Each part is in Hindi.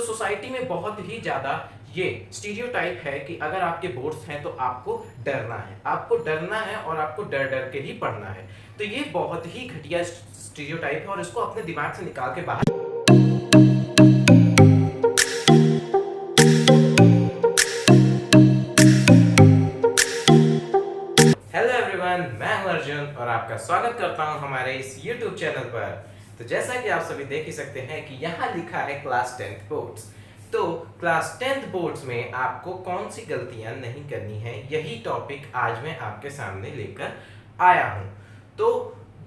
तो सोसाइटी में बहुत ही ज़्यादा ये स्टीरियोटाइप है कि अगर आपके बोर्ड्स हैं तो आपको डरना है और आपको डर डर के ही पढ़ना है। तो ये बहुत ही घटिया स्टीरियोटाइप है और इसको अपने दिमाग से निकाल के बाहर। हेलो एवरीवन, मैं हूं अर्जुन और आपका स्वागत करता हूं हमारे इस YouTube चैनल पर। तो जैसा कि आप सभी देख ही सकते हैं कि यहाँ लिखा है क्लास 10th बोर्ड्स। तो क्लास 10th बोर्ड्स में आपको कौन सी गलतियां नहीं करनी है, यही टॉपिक आज मैं आपके सामने लेकर आया हूं। तो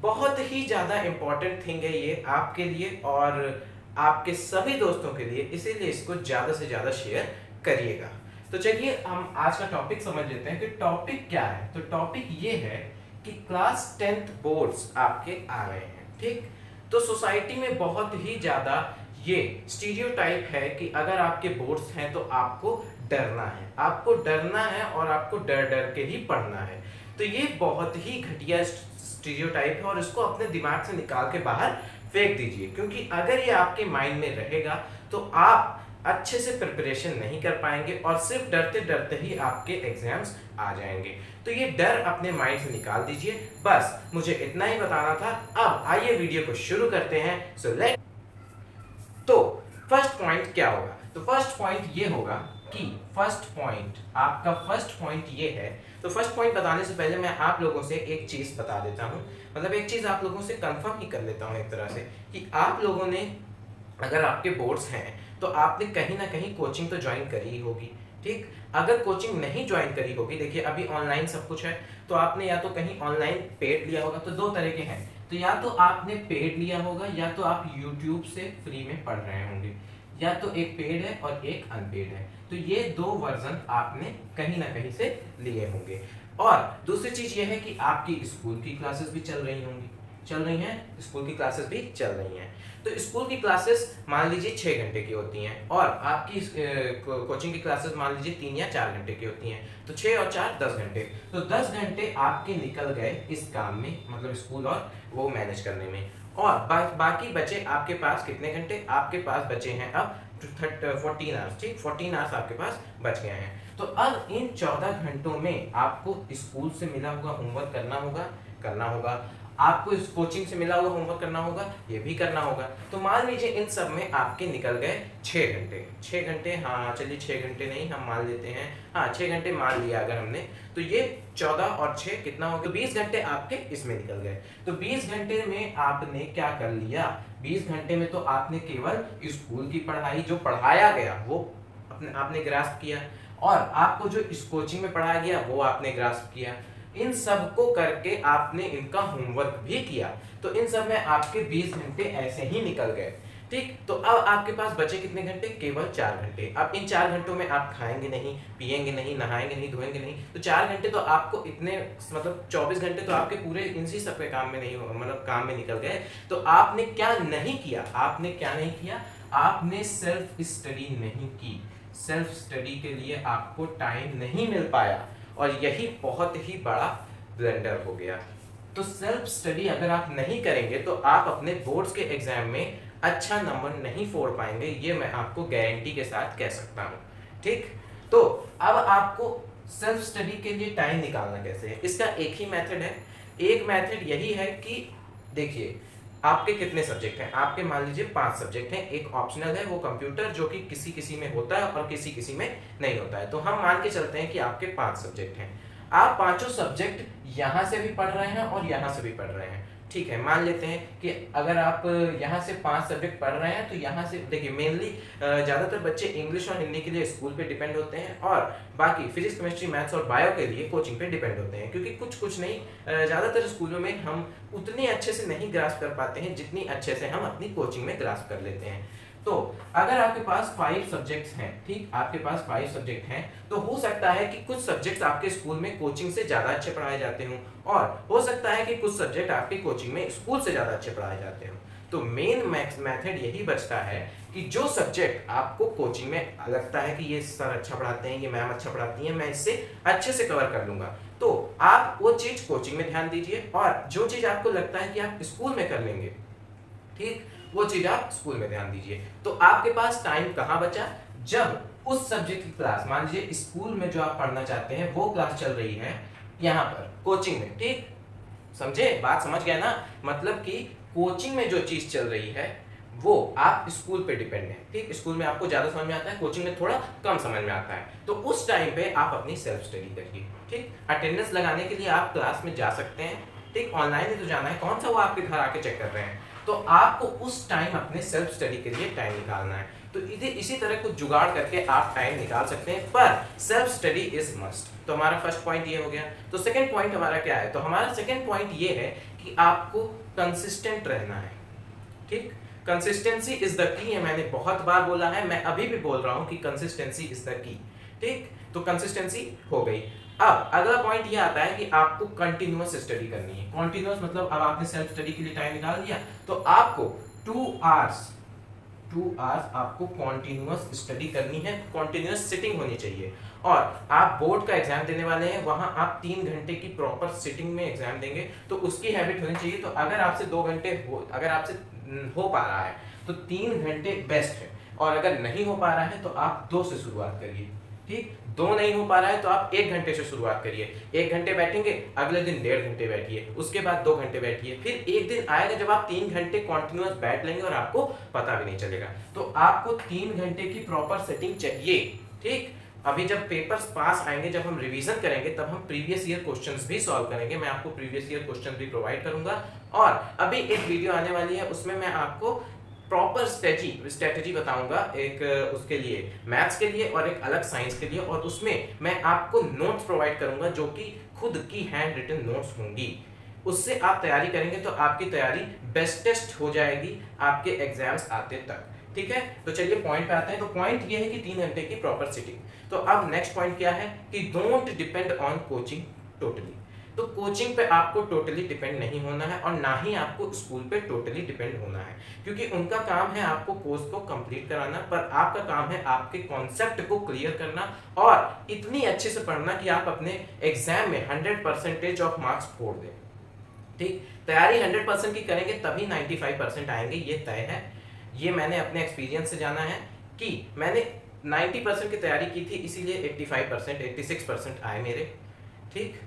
बहुत ही ज़्यादा इम्पोर्टेंट थिंग है ये आपके लिए और आपके सभी दोस्तों के लिए, इसीलिए इसको ज़्यादा से ज़्यादा शेयर करिएगा। तो चलिए हम आज का टॉपिक समझ लेते हैं कि टॉपिक क्या है। तो टॉपिक ये है कि क्लास 10th बोर्ड्स आपके आ रहे हैं, ठीक। तो सोसाइटी में बहुत ही ज्यादा ये स्टीरियोटाइप है कि अगर आपके बोर्ड्स हैं तो आपको डरना है और आपको डर डर के ही पढ़ना है। तो ये बहुत ही घटिया स्टीरियोटाइप है और इसको अपने दिमाग से निकाल के बाहर फेंक दीजिए, क्योंकि अगर ये आपके माइंड में रहेगा तो आप अच्छे से प्रिपरेशन नहीं कर पाएंगे और सिर्फ डरते डरते ही आपके एग्जाम्स आ जाएंगे। तो ये डर अपने माइंड से निकाल दीजिए। बस मुझे इतना ही बताना था। अब आइए वीडियो को शुरू करते हैं। तो फर्स्ट पॉइंट क्या होगा? तो फर्स्ट पॉइंट ये होगा कि आपका फर्स्ट पॉइंट ये है। तो फर्स्ट पॉइंट बताने से पहले मैं आप लोगों से एक चीज बता देता हूँ, मतलब एक चीज आप लोगों से कंफर्म ही कर लेता हूँ एक तरह से, कि आप लोगों ने, अगर आपके बोर्ड्स हैं तो आपने कहीं ना कहीं कोचिंग तो ज्वाइन करी ही होगी, ठीक। अगर कोचिंग नहीं ज्वाइन करी होगी, देखिए अभी ऑनलाइन सब कुछ है, तो आपने या तो कहीं ऑनलाइन पेड लिया होगा। तो दो तरह के हैं, तो या तो आपने पेड लिया होगा या तो आप यूट्यूब से फ्री में पढ़ रहे होंगे, या तो एक पेड है और एक अनपेड है। तो ये दो वर्जन आपने कहीं ना कहीं से लिए होंगे। और दूसरी चीज ये है कि आपकी स्कूल की क्लासेस भी चल रही होंगी, स्कूल की क्लासेस भी चल रही हैं। तो स्कूल की क्लासेस मान लीजिए 6 घंटे की होती हैं और आपकी कोचिंग की क्लासेस मान लीजिए 3 या 4 घंटे की होती हैं। तो 6 और 4 10 घंटे। तो 10 घंटे आपके निकल गए इस काम में, मतलब स्कूल और वो मैनेज करने में। और बाकी बचे आपके पास कितने घंटे? आपके पास बचे हैं अब 14 आवर्स, ठीक। 14 आवर्स आपके पास बच गए हैं। तो अब इन 14 घंटों में आपको स्कूल से मिला हुआ होमवर्क करना होगा, आपको इस कोचिंग से मिला हुआ होमवर्क करना होगा, ये भी करना होगा। तो मान लीजिए इन सब में आपके निकल गए 6 घंटे, हाँ चलिए 6 घंटे नहीं हम मान लेते हैं, हाँ 6 घंटे मान लिया अगर हमने, तो ये 14 और 6 कितना हो गया? 20 घंटे आपके इसमें निकल गए। तो 20 घंटे में आपने क्या कर लिया? 20 घंटे में तो आपने केवल स्कूल की पढ़ाई जो पढ़ाया गया वो आपने ग्रास्प किया, और आपको जो इस कोचिंग में पढ़ाया गया वो आपने ग्रास्प किया। इन सब को करके आपने इनका होमवर्क भी किया। तो इन सब में आपके 20 घंटे ऐसे ही निकल गए, ठीक। तो अब आपके पास बचे कितने घंटे? केवल 4 घंटे। अब इन 4 घंटों में आप खाएंगे नहीं, पिएंगे नहीं, नहाएंगे नहीं, धोएंगे नहीं। तो 4 घंटे तो आपको इतने, मतलब 24 घंटे तो आपके पूरे इसी सब के काम में नहीं, मतलब काम में निकल गए। तो आपने क्या नहीं किया? आपने सेल्फ स्टडी नहीं की। सेल्फ स्टडी के लिए आपको टाइम नहीं मिल पाया और यही बहुत ही बड़ा ब्लंडर हो गया। तो सेल्फ स्टडी अगर आप नहीं करेंगे तो आप अपने बोर्ड्स के एग्जाम में अच्छा नंबर नहीं फोड़ पाएंगे, ये मैं आपको गारंटी के साथ कह सकता हूँ, ठीक। तो अब आपको सेल्फ स्टडी के लिए टाइम निकालना कैसे है? इसका एक ही मेथड है। एक मेथड यही है कि देखिए आपके कितने सब्जेक्ट हैं? आपके मान लीजिए 5 सब्जेक्ट हैं। एक ऑप्शनल है वो कंप्यूटर, जो कि किसी किसी में होता है और किसी किसी में नहीं होता है। तो हम मान के चलते हैं कि आपके 5 सब्जेक्ट हैं। आप पांचों सब्जेक्ट यहाँ से भी पढ़ रहे हैं और यहाँ से भी पढ़ रहे हैं, ठीक है। मान लेते हैं कि अगर आप यहाँ से 5 सब्जेक्ट पढ़ रहे हैं तो यहाँ से देखिए मेनली ज़्यादातर बच्चे इंग्लिश और हिंदी के लिए स्कूल पे डिपेंड होते हैं और बाकी फिजिक्स, केमिस्ट्री, मैथ्स और बायो के लिए कोचिंग पे डिपेंड होते हैं, क्योंकि कुछ नहीं, ज़्यादातर स्कूलों में हम उतने अच्छे से नहीं ग्रास्प कर पाते हैं जितनी अच्छे से हम अपनी कोचिंग में ग्रास्प कर लेते हैं। तो अगर आपके पास 5 सब्जेक्ट्स हैं, ठीक, आपके पास 5 सब्जेक्ट हैं, तो हो सकता है कि कुछ सब्जेक्ट्स आपके स्कूल में कोचिंग से ज्यादा अच्छे पढ़ाए जाते हों, और हो सकता है कि कुछ सब्जेक्ट आपके कोचिंग में स्कूल से ज्यादा अच्छे पढ़ाए जाते हों। तो मेन मेथड यही बचता है कि जो सब्जेक्ट आपको कोचिंग में लगता है कि ये सर अच्छा पढ़ाते हैं, ये मैम अच्छा पढ़ाती हैं, मैं इससे अच्छे से कवर कर लूंगा, तो आप वो चीज कोचिंग में ध्यान दीजिए, और जो चीज आपको लगता है कि आप स्कूल में कर लेंगे, ठीक, वो चीज आप स्कूल में ध्यान दीजिए। तो आपके पास टाइम कहाँ बचा, जब उस सब्जेक्ट की क्लास, मान लीजिए स्कूल में जो आप पढ़ना चाहते हैं वो क्लास चल रही है यहाँ पर कोचिंग में, ठीक, समझे, बात समझ गए ना, मतलब कि कोचिंग में जो चीज चल रही है वो आप स्कूल पे डिपेंड है, ठीक, स्कूल में आपको ज्यादा समझ में आता है, कोचिंग में थोड़ा कम समझ में आता है, तो उस टाइम पे आप अपनी सेल्फ स्टडी करिए, ठीक, अटेंडेंस लगाने के लिए आप क्लास में जा सकते हैं, ठीक, ऑनलाइन ही तो जाना है, कौन सा वो आपके घर आके चेक कर रहे हैं, तो आपको उस टाइम अपने सेल्फ स्टडी के लिए टाइम निकालना है। तो इसी तरह कुछ जुगाड़ करके आप टाइम निकाल सकते हैं, पर सेल्फ स्टडी इज मस्ट। तो हमारा फर्स्ट पॉइंट ये हो गया। तो सेकंड पॉइंट हमारा क्या है, तो हमारा सेकंड पॉइंट ये है कि आपको कंसिस्टेंट रहना है, ठीक, कंसिस्टेंसी इज द की है, मैंने बहुत बार बोला है, मैं अभी भी बोल रहा हूं कि कंसिस्टेंसी इज द की, ठीक, तो कंसिस्टेंसी हो गई। अब अगला पॉइंट ये आता है कि आपको कंटिन्यूअस स्टडी करनी है। कंटिन्यूअस मतलब अब आपने सेल्फ स्टडी के लिए टाइम निकाल दिया, तो आपको 2 आवर्स आपको कॉन्टिन्यूअस स्टडी करनी है, कॉन्टिन्यूअस सिटिंग होनी चाहिए। और आप बोर्ड का एग्जाम देने वाले हैं, वहां आप 3 घंटे की प्रॉपर सिटिंग में एग्जाम देंगे, तो उसकी हैबिट होनी चाहिए। तो अगर आपसे 2 घंटे अगर आपसे हो पा रहा है तो 3 घंटे बेस्ट है, और अगर नहीं हो पा रहा है तो आप 2 से शुरुआत करिए, ठीक, 2 नहीं हो पा रहा है तो आप 1 घंटे से शुरुआत करिए, 1 घंटे बैठेंगे, अगले दिन 1.5 घंटे बैठिए, उसके बाद 2 घंटे बैठिए, फिर एक दिन आएगा जब आप 3 घंटे कॉन्टिन्यूअस बैठ लेंगे और आपको पता भी नहीं चलेगा। तो आपको 3 घंटे की प्रॉपर सेटिंग चाहिए, ठीक। अभी जब पेपर्स पास आएंगे, जब हम रिवीजन करेंगे, तब हम प्रीवियस ईयर क्वेश्चंस भी सॉल्व करेंगे, मैं आपको प्रीवियस ईयर क्वेश्चन भी प्रोवाइड करूंगा। और अभी एक वीडियो आने वाली है, उसमें मैं आपको प्रॉपर स्ट्रेटेजी बताऊंगा, एक उसके लिए मैथ्स के लिए और एक अलग साइंस के लिए, और उसमें मैं आपको नोट्स प्रोवाइड करूंगा जो कि खुद की हैंड रिटन नोट्स होंगी। उससे आप तैयारी करेंगे तो आपकी तैयारी बेस्टेस्ट हो जाएगी आपके एग्जाम्स आते तक, ठीक है। तो चलिए पॉइंट पे आते हैं। तो पॉइंट ये है कि 3 घंटे की प्रॉपर सिटिंग। तो अब नेक्स्ट पॉइंट क्या है कि don't depend on coaching totally. तो कोचिंग पे आपको टोटली डिपेंड नहीं होना है, और ना ही आपको स्कूल पे टोटली डिपेंड होना है, क्योंकि उनका काम है आपको कोर्स को कंप्लीट कराना, पर आपका काम है आपके कॉन्सेप्ट को क्लियर करना और इतनी अच्छे से पढ़ना कि आप अपने एग्जाम में 100% ऑफ मार्क्स फोड़ दें, ठीक। तैयारी 100% की करेंगे तभी 95% आएंगे, ये तय है। ये मैंने अपने एक्सपीरियंस से जाना है कि मैंने 90% की तैयारी की थी, इसीलिए 85% 86% आए मेरे, ठीक।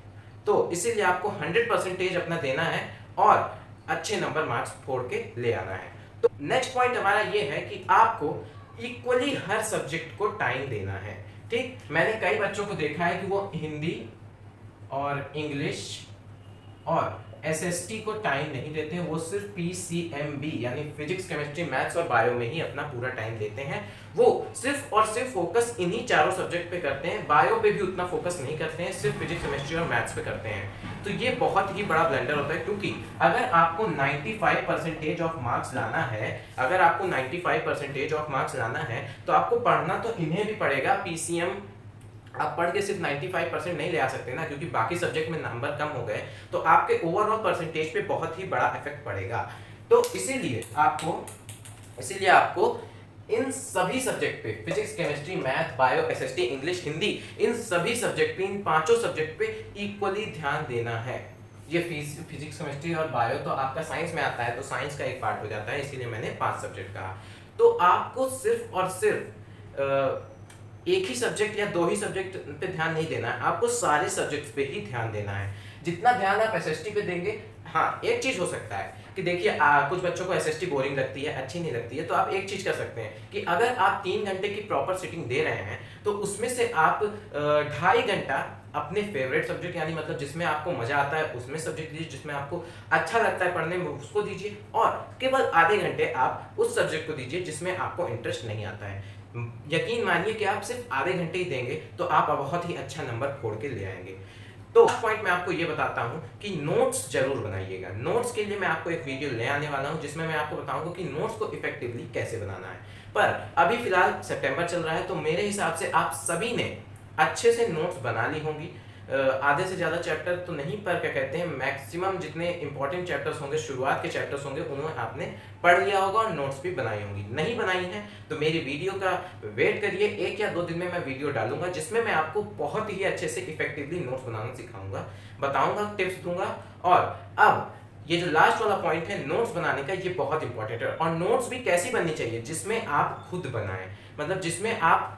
तो इसीलिए आपको 100% अपना देना है और अच्छे नंबर मार्क्स फोड़ के ले आना है। तो नेक्स्ट पॉइंट हमारा ये है कि आपको इक्वली हर सब्जेक्ट को टाइम देना है, ठीक। मैंने कई बच्चों को देखा है कि वो हिंदी और इंग्लिश और एसएसटी को टाइम नहीं देते हैं, वो सिर्फ पीसीएमबी यानी फिजिक्स केमिस्ट्री मैथ्स और बायो में ही अपना पूरा टाइम देते हैं। वो सिर्फ और सिर्फ फोकस इन्हीं चारों सब्जेक्ट पे करते हैं, बायो पे भी उतना फोकस नहीं करते हैं, सिर्फ फिजिक्स केमिस्ट्री और मैथ्स पे करते हैं। तो ये बहुत ही बड़ा ब्लंडर होता है, क्योंकि अगर आपको 95% ऑफ मार्क्स लाना है, अगर आपको 95% ऑफ मार्क्स लाना है, तो आपको पढ़ना तो इन्हें भी पड़ेगा। पीसीएम आप पढ़ के सिर्फ 95% नहीं ले आ सकते ना, क्योंकि बाकी सब्जेक्ट में नंबर कम हो गए तो आपके ओवरऑल परसेंटेज पे बहुत ही बड़ा इफेक्ट पड़ेगा। तो इसीलिए आपको इन सभी सब्जेक्ट पे, physics chemistry math bio SST English Hindi, इन सभी सब्जेक्ट पे, इन पांचों सब्जेक्ट पे इक्वली ध्यान देना है। ये फिजिक्स केमिस्ट्री और बायो तो आपका साइंस में आता है, तो साइंस का एक पार्ट हो जाता है, इसीलिए मैंने 5 सब्जेक्ट कहा। तो आपको सिर्फ और सिर्फ एक ही सब्जेक्ट या 2 ही सब्जेक्ट पे ध्यान नहीं देना है, आपको सारे सब्जेक्ट्स पे ही ध्यान देना है। जितना ध्यान आप एसएसटी पे देंगे, हाँ एक चीज हो सकता है कि देखिए कुछ बच्चों को एसएसटी बोरिंग लगती है, अच्छी नहीं लगती है, तो आप एक चीज कर सकते हैं कि अगर आप 3 घंटे की प्रॉपर सिटिंग दे रहे हैं, तो उसमें से आप 2.5 घंटा अपने फेवरेट सब्जेक्ट यानी मतलब जिसमें आपको मजा आता है उसमें सब्जेक्ट दीजिए, जिसमें आपको अच्छा लगता है पढ़ने में उसको दीजिए, और केवल आधे घंटे आप उस सब्जेक्ट को दीजिए जिसमें आपको इंटरेस्ट नहीं आता है। यकीन मानिए कि आप सिर्फ आधे घंटे ही देंगे तो आप बहुत ही अच्छा नंबर फोड़ के ले आएंगे। तो पॉइंट मैं आपको ये बताता हूं कि नोट्स जरूर बनाइएगा। नोट्स के लिए मैं आपको एक वीडियो ले आने वाला हूं जिसमें मैं आपको बताऊंगा कि नोट्स को इफेक्टिवली कैसे बनाना है। पर अभी फिलहाल सितंबर चल रहा है, तो मेरे हिसाब से आप सभी ने अच्छे से नोट्स बना ली होंगी। आधे से ज़्यादा चैप्टर तो नहीं, पर क्या कहते हैं मैक्सिमम जितने इंपॉर्टेंट चैप्टर्स होंगे, शुरुआत के चैप्टर्स होंगे, उन्हें आपने पढ़ लिया होगा और नोट्स भी बनाई होंगी। नहीं बनाई है तो मेरी वीडियो का वेट करिए, 1 या 2 दिन में मैं वीडियो डालूंगा जिसमें मैं आपको बहुत ही अच्छे से इफेक्टिवली नोट्स बनाना सिखाऊंगा, बताऊंगा, टिप्स दूंगा। और अब ये जो लास्ट वाला पॉइंट है नोट्स बनाने का, ये बहुत इंपॉर्टेंट है। और नोट्स भी कैसी बननी चाहिए, जिसमें आप खुद बनाएं, मतलब जिसमें आप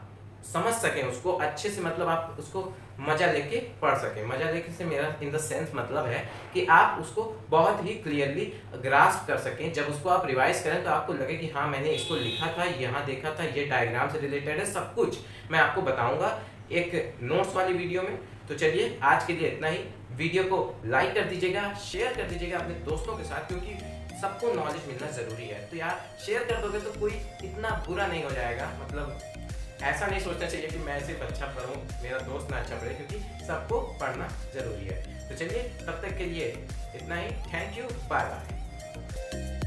समझ सकें उसको अच्छे से, मतलब आप उसको मजा लेके पढ़ सकें। मजा लेके से मेरा इन द सेंस मतलब है कि आप उसको बहुत ही क्लियरली ग्रास्प कर सकें। जब उसको आप रिवाइज करें तो आपको लगे कि हाँ मैंने इसको लिखा था, यहाँ देखा था, ये डायग्राम से रिलेटेड है, सब कुछ मैं आपको बताऊंगा एक नोट्स वाली वीडियो में। तो चलिए आज के लिए इतना ही। वीडियो को लाइक कर दीजिएगा, शेयर कर दीजिएगा अपने दोस्तों के साथ, क्योंकि सबको नॉलेज मिलना जरूरी है। तो यार शेयर कर दोगे तो कोई इतना बुरा नहीं हो जाएगा, मतलब ऐसा नहीं सोचना चाहिए कि मैं सिर्फ अच्छा पढ़ूं, मेरा दोस्त ना अच्छा पढ़े, क्योंकि सबको पढ़ना जरूरी है। तो चलिए तब तक के लिए इतना ही। Thank you, bye bye.